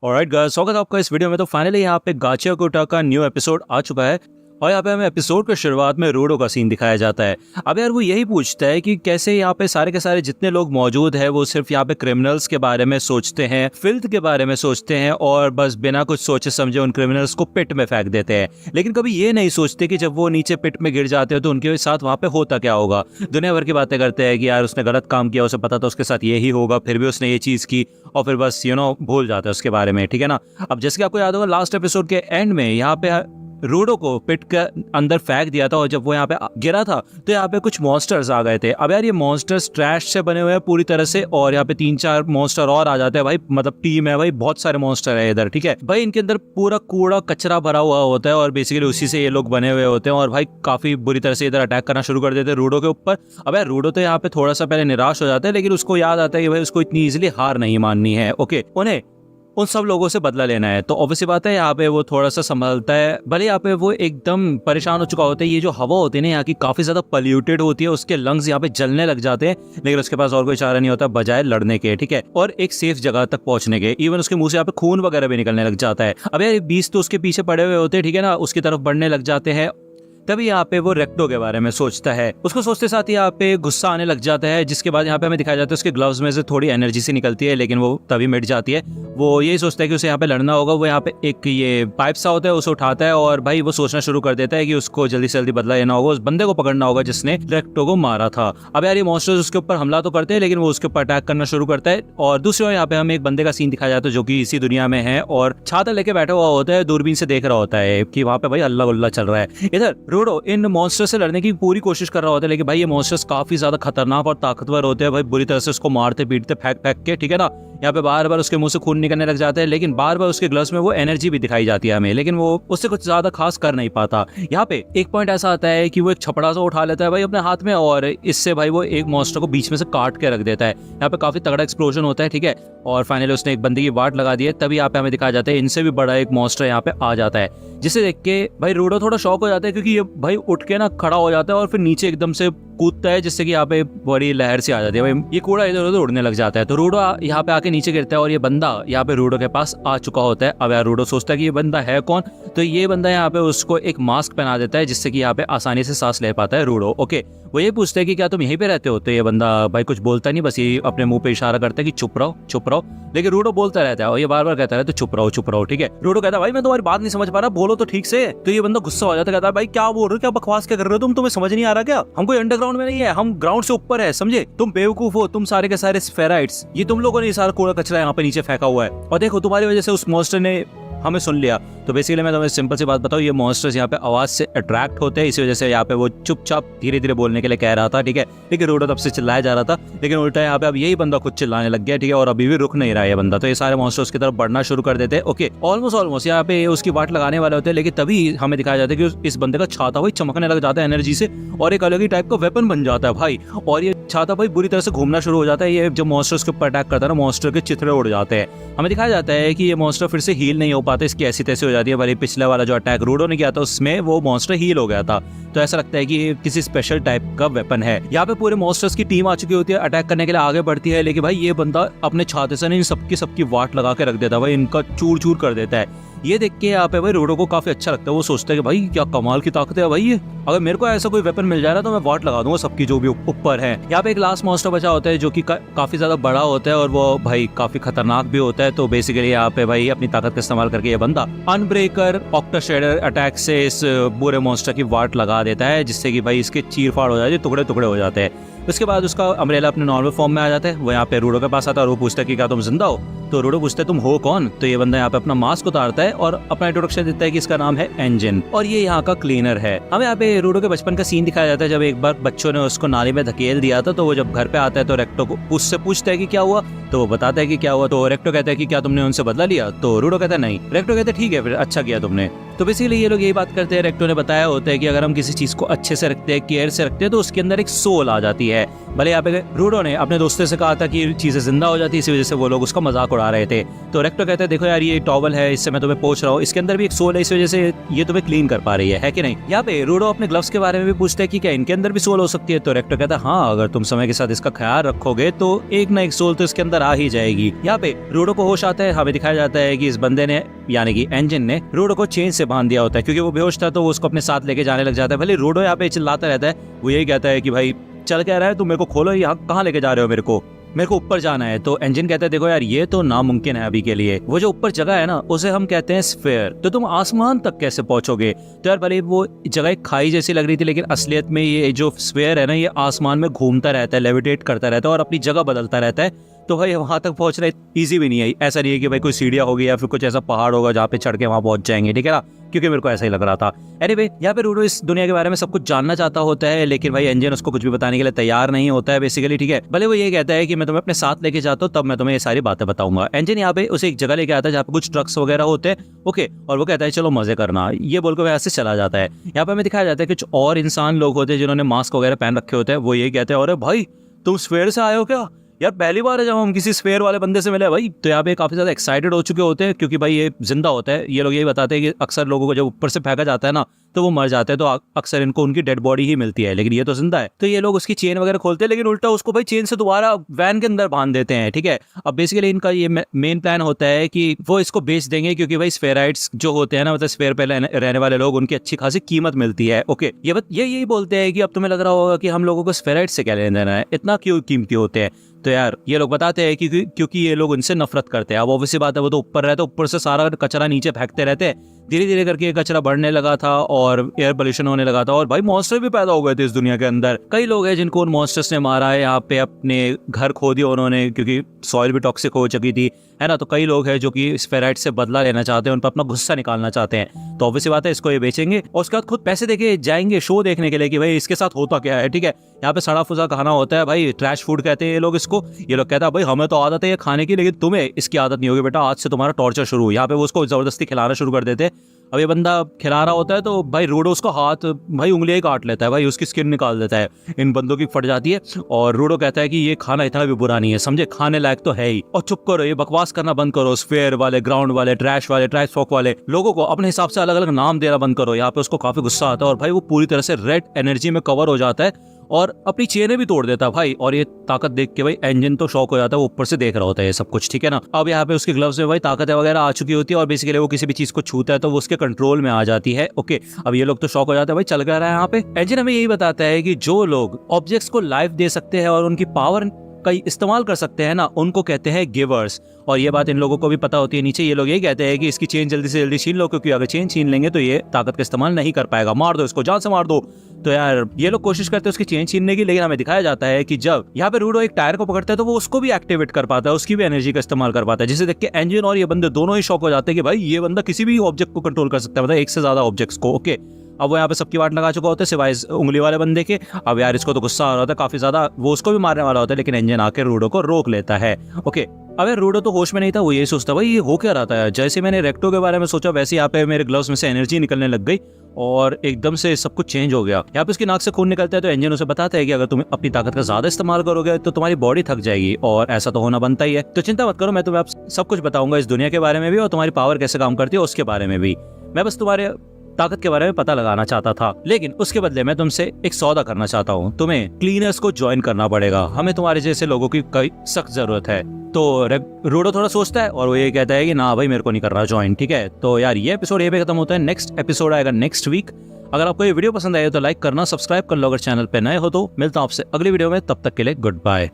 Alright guys, स्वागत है आपका इस वीडियो में। तो फाइनली यहाँ पे गाचिया गोटा का न्यू एपिसोड आ चुका है और यहाँ पे हमें एपिसोड के शुरुआत में रूडो का सीन दिखाया जाता है। अब यार वो यही पूछता है कि कैसे यहाँ पे सारे के सारे जितने लोग मौजूद हैं वो सिर्फ यहाँ पे क्रिमिनल्स के बारे में सोचते हैं, फिल्थ के बारे में सोचते हैं और बस बिना कुछ सोचे समझे उन क्रिमिनल्स को पिट में फेंक देते हैं। लेकिन कभी ये नहीं सोचते कि जब वो नीचे पिट में गिर जाते हैं तो उनके साथ वहाँ पे होता क्या होगा। दुनिया भर की बातें करते हैं कि यार उसने गलत काम किया, उसे पता था उसके साथ यही होगा, फिर भी उसने ये चीज़ की और फिर बस भूल जाता है उसके बारे में। ठीक है ना। अब जैसे कि आपको याद होगा लास्ट एपिसोड के एंड में यहाँ पे रूडो को पिट के अंदर फेंक दिया था और जब वो यहाँ पे गिरा था तो यहाँ पे कुछ मॉन्स्टर्स आ गए थे। अब यार ये मॉन्स्टर्स ट्रैश से बने हुए हैं पूरी तरह से और यहाँ पे 3-4 मॉन्स्टर और आ जाते हैं भाई। मतलब टीम है भाई, बहुत सारे मॉन्स्टर है इधर। ठीक है भाई, इनके अंदर पूरा कूड़ा कचरा भरा हुआ होता है और बेसिकली उसी से ये लोग बने हुए होते हैं और भाई काफी बुरी तरह से इधर अटैक करना शुरू कर देते हैं रूडो के ऊपर। अब यार रूडो तो यहाँ पे थोड़ा सा पहले निराश हो जाता है लेकिन उसको याद आता है कि भाई उसको इतनी इजिली हार नहीं माननी है। ओके, उन्हें उन सब लोगों से बदला लेना है। तो ऑब्वियसली बात है यहाँ पे वो थोड़ा सा संभलता है। भले यहाँ पे वो एकदम परेशान हो चुका होता है। ये जो हवा होती है ना यहाँ की काफी ज्यादा पॉल्यूटेड होती है, उसके लंग्स यहाँ पे जलने लग जाते हैं लेकिन उसके पास और कोई चारा नहीं होता बजाय लड़ने के। ठीक है, और एक सेफ जगह तक पहुंचने के। इवन उसके मुंह से यहाँ पे खून वगैरह भी निकलने लग जाता है। अब यार 20 तो उसके पीछे पड़े हुए होते हैं, ठीक है ना, उसकी तरफ बढ़ने लग जाते हैं। तभी यहाँ पे वो रेक्टो के बारे में सोचता है। उसको सोचते साथ ही यहाँ पे गुस्सा आने लग जाता है, जिसके बाद यहाँ पे हमें दिखाया जाता है उसके ग्लव्स में से थोड़ी एनर्जी सी निकलती है लेकिन वो तभी मिट जाती है। वो यही सोचता है कि उसे यहाँ पे लड़ना होगा। वो यहाँ पे एक ये पाइप सा होता है उसे उठाता है और भाई वो सोचना शुरू कर देता है कि उसको जल्दी से जल्दी बदला लेना होगा, उस बंदे को पकड़ना होगा जिसने रेक्टो को मारा था। अब यार ये मॉन्स्टर्स उसके ऊपर हमला तो करते हैं लेकिन वो उसके ऊपर अटैक करना शुरू करता है। और दूसरी ओर यहाँ पे हमें एक बंदे का सीन दिखाया जाता है जो कि इसी दुनिया में है और छाता लेके बैठा हुआ होता है, दूरबीन से देख रहा होता है कि वहाँ पे भाई अल्लाह गुल्ला चल रहा है। इधर रूडो इन मॉन्स्टर से लड़ने की पूरी कोशिश कर रहा होता है लेकिन भाई ये मॉन्स्टर्स काफी ज्यादा खतरनाक और ताकतवर होते हैं भाई, बुरी तरह से उसको मारते पीटते फेंक फेंक के। ठीक है ना, यहाँ पे बार बार उसके मुंह से खून निकलने लग जाता है लेकिन बार बार उसके ग्लव्स में वो एनर्जी भी दिखाई जाती है हमें, लेकिन वो उससे कुछ ज्यादा खास कर नहीं पाता। यहाँ पे एक पॉइंट ऐसा आता है कि वो एक छपड़ा सा उठा लेता है भाई अपने हाथ में और इससे भाई वो एक मॉन्स्टर को बीच में से काट के रख देता है। यहाँ पे काफी तगड़ा एक्सप्लोजन होता है। ठीक है, और फाइनली उसने एक बंदे की वाट लगा दी है। तभी यहाँ पे हमें दिखाया जाता है इनसे भी बड़ा एक मॉन्स्टर यहाँ पे आ जाता है, जिसे देख के भाई रूडो थोड़ा शॉक हो जाता है क्योंकि ये भाई उठ के ना खड़ा हो जाता है और फिर नीचे एकदम से कूदता है जिससे कि यहाँ पे बड़ी लहर सी आ जाती है भाई, ये कूड़ा इधर उधर उड़ने लग जाता है। तो रूडो यहाँ पे आके नीचे गिरता है और ये बंदा यहाँ पे रूडो के पास आ चुका होता है। अब यार रूडो सोचता है कि ये बंदा है कौन, तो ये बंदा यहाँ पे उसको एक मास्क पहना देता है जिससे कि यहाँ पे आसानी से सांस ले पाता है रूडो। ओके, वो ये पूछता है कि क्या तुम यहीं पे रहते हो, तो ये बंदा भाई कुछ बोलता नहीं, बस ये अपने मुंह पे इशारा करता है कि चुप रहो चुप रहो, लेकिन रूडो बोलता रहता है और ये बार बार कहता है तो चुप रहो चुप रहो। ठीक है, रूडो कहता है भाई मैं तुम्हारी बात नहीं समझ पा रहा, बोलो तो ठीक से। तो ये बंदा गुस्सा हो जाता है, कहता है भाई क्या बोल रहे हो, क्या बकवास क्या कर रहे हो तुम, तुम्हें समझ नहीं आ रहा क्या, हम कोई अंडरग्राउंड में नहीं है, हम ग्राउंड से ऊपर है, समझे, तुम बेवकूफ हो, तुम सारे के सारे स्फेराइट्स, ये तुम लोगों ने सारा कूड़ा कचरा यहाँ पे नीचे फेंका हुआ है और देखो तुम्हारी वजह से उस मॉन्स्टर ने हमें सुन लिया। तो बेसिकली मैं तुम्हें सिंपल सी बात बताऊं, ये मॉन्स्टर्स यहाँ पे आवाज से अट्रैक्ट होते हैं, इसी वजह से यहाँ पे वो चुपचाप धीरे धीरे बोलने के लिए कह रहा था। ठीक है, लेकिन रूडो तब से चिल्लाया जा रहा था लेकिन उल्टा यहाँ पे अब यही बंदा खुद चिल्लाने लग गया। ठीक है, और अभी भी रुक नहीं रहा है ये बंदा, तो ये सारे मॉन्स्टर्स की तरफ बढ़ना शुरू कर देते हैं। ओके, ऑलमोस्ट यहाँ पे उसकी वाट लगाने वाले होते हैं लेकिन तभी हमें दिखाया जाता है कि इस बंदे का छाता भाई चमकने लग जाता है एनर्जी से और एक अलग ही टाइप का वेपन बन जाता है भाई, और ये छाता भाई बुरी तरह से घूमना शुरू हो जाता है। ये जो मॉन्स्टर्स के ऊपर अटैक करता है ना, मॉन्स्टर के चिथड़े उड़ जाते हैं। हमें दिखाया जाता है कि ये मॉन्स्टर फिर से हील नहीं हो पाता, इसकी ऐसी तैसी हो जाती है। भले पिछला वाला जो अटैक रूडो ने किया था उसमें वो मॉन्स्टर हील हो गया था, तो ऐसा लगता है कि ये किसी स्पेशल टाइप का वेपन है। यहाँ पे पूरे मॉन्स्टर्स की टीम आ चुकी होती है, अटैक करने के लिए आगे बढ़ती है लेकिन भाई ये बंदा अपने छाते से नहीं सबकी वाट लगा के रख देता है भाई, इनका चूर चूर कर देता है। ये देख के यहाँ पे भाई रूडो को काफी अच्छा लगता है, वो सोचता है कि भाई क्या कमाल की ताकत है भाई, ये अगर मेरे को ऐसा कोई वेपन मिल जाए ना तो मैं वाट लगा दूंगा सबकी जो भी ऊपर है। यहाँ पे एक लास्ट मॉन्स्टर बचा होता है जो कि काफी ज्यादा बड़ा होता है और वो भाई काफी खतरनाक भी होता है। तो बेसिकली यहाँ पे भाई अपनी ताकत का इस्तेमाल करके ये बंदा अनब्रेकर ऑक्टाशेडर अटैक से इस बुरे मॉन्स्टर की वाट लगा देता है जिससे कि भाई इसके चीर फाड़ हो जाती है, टुकड़े टुकड़े हो जाते हैं। उसके बाद उसका अम्ब्रेला अपने नॉर्मल फॉर्म में आ जाता है। वो यहाँ पे रूडो के पास आता है और वो पूछता है कि क्या तुम जिंदा हो, तो रूडो पूछता है तुम हो कौन, तो ये बंदा यहाँ पे अपना मास्क उतारता है और अपना इंट्रोडक्शन देता है कि इसका नाम है इंजन और ये यहाँ का क्लीनर है। हमें यहाँ पे रूडो के बचपन का सीन दिखाया जाता है जब एक बार बच्चों ने उसको नाली में धकेल दिया था, तो वो जब घर पे आता है तो रेक्टो को उससे पूछता है कि क्या हुआ, तो वो बताता है कि क्या हुआ। तो रेक्टो कहता है कि क्या तुमने उनसे बदला लिया, तो रूडो कहता है नहीं। रेक्टो कहता है ठीक है फिर अच्छा किया तुमने, तो बेसिकली ये लोग यही बात करते हैं, रेक्टो ने बताया होता है कि अगर हम किसी चीज को अच्छे से रखते हैं, केयर से रखते हैं, तो उसके अंदर एक सोल आ जाती है। भले यहाँ पे रूडो ने अपने दोस्तों से कहा था कि चीजें जिंदा हो जाती है, इसी वजह से वो लोग उसका मजाक उड़ा रहे थे। तो रेक्टो कहते हैं देखो यार ये टॉवल है, इससे मैं तुम्हें पोंछ रहा हूँ, इसके अंदर भी एक सोल है, इस वजह से ये तुम्हें क्लीन कर पा रही है कि नहीं। यहाँ पे रूडो अपने ग्लव्स के बारे में भी पूछता है कि क्या इनके अंदर भी सोल हो सकती है। तो रेक्टो कहता है हाँ, अगर तुम समय के साथ इसका ख्याल रखोगे तो एक ना एक सोल तो इसके अंदर आ ही जाएगी। यहाँ पे रूडो को होश आता है। हमें दिखाया जाता है कि इस बंदे ने यानी कि एंजिन ने रूडो को चेन से बांध दिया होता है, क्योंकि वो बेहोश था तो वो उसको अपने साथ लेके जाने लग जाता है। भले रूडो यहाँ पे चिल्लाता रहता है, वो यही कहता है कि भाई चल क्या रहा है, तुम मेरे को खोलो, यहाँ कहाँ लेके जा रहे हो, मेरे को ऊपर जाना है। तो एंजिन कहता है देखो यार ये तो नामुमकिन है अभी के लिए, वो जो ऊपर जगह है ना उसे हम कहते हैं स्फीयर, तो तुम आसमान तक कैसे पहुंचोगे। तो यार भले वो जगह एक खाई जैसी लग रही थी, लेकिन असलियत में ये जो स्फीयर है ना ये आसमान में घूमता रहता है, लेविटेट करता रहता है और अपनी जगह बदलता रहता है। तो भाई वहां तक पहुंचना इजी भी नहीं है। ऐसा नहीं है कि भाई कोई सीढ़ियां होगी या फिर कुछ ऐसा पहाड़ होगा जहाँ पे चढ़ के वहां पहुंच जाएंगे, ठीक है ना, क्योंकि मेरे को ऐसा ही लग रहा था। एनीवे यहाँ पे रूडो इस दुनिया के बारे में सब कुछ जानना चाहता होता है, लेकिन भाई एंजिन उसको कुछ भी बताने के लिए तैयार नहीं होता है बेसिकली, ठीक है। भले वो ये कहता है कि मैं तुम्हें अपने साथ लेके जाता हूँ, तब मैं तुम्हें ये सारी बातें बताऊंगा। एंजिन यहाँ पे उसे एक जगह लेके आता है जहाँ पे कुछ ट्रक्स वगैरह होते हैं, ओके, और वो कहता है चलो मजे करना, ये बोलकर वो ऐसे चला जाता है। यहाँ पे हमें दिखाया जाता है कुछ और इंसान लोग होते हैं जिन्होंने मास्क वगैरह पहन रखे होते हैं। वो यही कहते हैं अरे भाई तुम स्फीयर से आए हो क्या, यार पहली बार है जब हम किसी स्फीयर वाले बंदे से मिले भाई। तो यहाँ पे काफी ज्यादा एक्साइटेड हो चुके होते हैं, क्योंकि भाई ये जिंदा होता है। ये लोग यही बताते हैं कि अक्सर लोगों को जब ऊपर से फेंका जाता है ना तो वो मर जाते हैं, तो अक्सर इनको उनकी डेड बॉडी ही मिलती है, लेकिन ये तो जिंदा है। तो ये लोग उसकी चेन वगैरह खोलते हैं, लेकिन उल्टा उसको भाई चेन से दोबारा वैन के अंदर बांध देते हैं, ठीक है। अब बेसिकली इनका ये मेन प्लान होता है कि वो इसको बेच देंगे, क्योंकि भाई स्फेराइट्स जो होते हैं ना, मतलब स्फेयर पे रहने वाले लोग, उनकी अच्छी खासी कीमत मिलती है, ओके। ये यही बोलते हैं कि अब तुम्हें लग रहा होगा कि हम लोगों को स्फेराइट्स से क्या लेना देना है, इतना क्यों कीमती होते हैं। तो यार ये लोग बताते हैं कि क्योंकि ये लोग उनसे नफरत करते हैं। अब ऑब्वियसली बात है, वो तो ऊपर रहते, ऊपर से सारा कचरा नीचे फेंकते रहते हैं। धीरे धीरे करके ये कचरा बढ़ने लगा था और एयर पोल्यूशन होने लगा था, और भाई मॉन्स्टर भी पैदा हो गए थे इस दुनिया के अंदर। कई लोग हैं जिनको उन मॉन्स्टर्स ने मारा है, यहाँ पे अपने घर खो दिए उन्होंने, क्योंकि सॉइल भी टॉक्सिक हो चुकी थी, है ना। तो कई लोग हैं जो कि स्फेराइट से बदला लेना चाहते हैं, उन पर अपना गुस्सा निकालना चाहते हैं। तो ऑब्वियसली बात है इसको ये बेचेंगे और उसके बाद खुद पैसे देके जाएंगे शो देखने के लिए कि भाई इसके साथ होता क्या है, ठीक है। यहाँ पे सड़ा फुसा खाना होता है भाई, ट्रैश फूड कहते हैं ये लोग इसको। ये लोग कहता है भाई हमें तो आदत है ये खाने की, लेकिन तुम्हें इसकी आदत नहीं होगी बेटा, आज से तुम्हारा टॉर्चर शुरू। यहाँ पे वो उसको जबरदस्ती खिलाना शुरू कर देते हैं। अब ये बंदा खिला रहा होता है तो भाई रूडो उसको हाथ भाई उंगलियां काट लेता है, भाई उसकी स्किन निकाल देता है, इन बंदों की फट जाती है। और रूडो कहता है कि ये खाना इतना भी बुरा नहीं है, समझे, खाने लायक तो है ही, और चुप करो, ये बकवास करना बंद करो। स्फेयर वाले, ग्राउंड वाले, ट्रैश वाले, ट्रैश फॉक वाले लोगों को अपने हिसाब से अलग अलग नाम देना बंद करो। यहाँ पे उसको काफी गुस्सा आता है और भाई वो पूरी तरह से रेड एनर्जी में कवर हो जाता है और अपनी चेनें भी तोड़ देता है भाई। और ये ताकत देख के भाई एंजिन तो शॉक हो जाता है, वो ऊपर से देख रहा होता है ये सब कुछ, ठीक है ना। अब यहाँ पे उसके ग्लव्स में भाई ताकत वगैरह आ चुकी होती है और बेसिकली वो किसी भी चीज को छूता है तो वो उसके कंट्रोल में आ जाती है, ओके। अब ये लोग तो शॉक हो जाते हैं भाई, चल क्या रहा है यहाँ पे। एंजिन हमें यही बताता है कि जो लोग ऑब्जेक्ट्स को लाइफ दे सकते हैं और उनकी पावर का इस्तेमाल कर सकते हैं ना, उनको कहते हैं गिवर्स। और ये बात इन लोगों को भी पता होती है। नीचे ये लोग यही कहते हैं कि इसकी चेन जल्दी से जल्दी छीन लो, क्योंकि अगर चेन छीन लेंगे तो ये ताकत का इस्तेमाल नहीं कर पाएगा, मार दो इसको, जान से मार दो। तो यार ये लोग कोशिश करते हैं उसकी चेन छीनने की, लेकिन हमें दिखाया जाता है कि जब यहाँ पे रूडो एक टायर को पकड़ता है तो वो उसको भी एक्टिवेट कर पाता है, उसकी भी एनर्जी का इस्तेमाल कर पाता है, जिसे देख के एंजिन और ये बंदे दोनों ही शॉक हो जाते हैं कि भाई ये बंदा किसी भी ऑब्जेक्ट को कंट्रोल कर सकता है, मतलब एक से ज्यादा ऑब्जेक्ट्स को, ओके। अब वो यहाँ पे सबकी वाट लगा चुका होता है सिवाय उंगली वाले बंदे के। अब यार इसको तो गुस्सा आ रहा होता है काफी ज्यादा, वो उसको भी मारने वाला होता है, लेकिन एंजिन आके रूडो को रोक लेता है, ओके। अब यार रूडो तो होश में नहीं था, वो यही सोचता भाई ये हो क्या रहा था। जैसे मैंने रेक्टो के बारे में सोचा वैसे यहाँ पे मेरे ग्लव्स में से एनर्जी निकलने लग गई और एकदम से सब कुछ चेंज हो गया। यहाँ पे उसकी नाक से खून निकलता है तो एंजिन उसे बताता है कि अगर तुम अपनी ताकत का ज्यादा इस्तेमाल करोगे तो तुम्हारी बॉडी थक जाएगी, और ऐसा तो होना बनता ही है। तो चिंता मत करो, मैं तुम्हें सब कुछ बताऊंगा इस दुनिया के बारे में भी और तुम्हारी पावर कैसे काम करती है उसके बारे में भी। मैं बस तुम्हारे ताकत के बारे में पता लगाना चाहता था, लेकिन उसके बदले मैं तुमसे एक सौदा करना चाहता हूँ। तुम्हें क्लीनर्स को ज्वाइन करना पड़ेगा, हमें तुम्हारे जैसे लोगों की कई सख्त जरूरत है। तो रूडो थोड़ा सोचता है और वो ये कहता है कि ना भाई मेरे को नहीं करना ज्वाइन, ठीक है। तो यार ये एपिसोड ये पे खत्म होता है, नेक्स्ट एपिसोड आएगा नेक्स्ट वीक। अगर आपको ये वीडियो पसंद आए तो लाइक करना, सब्सक्राइब कर लो अगर चैनल पे नए हो तो। मिलता हूँ आपसे अगली वीडियो में, तब तक के लिए गुड बाय।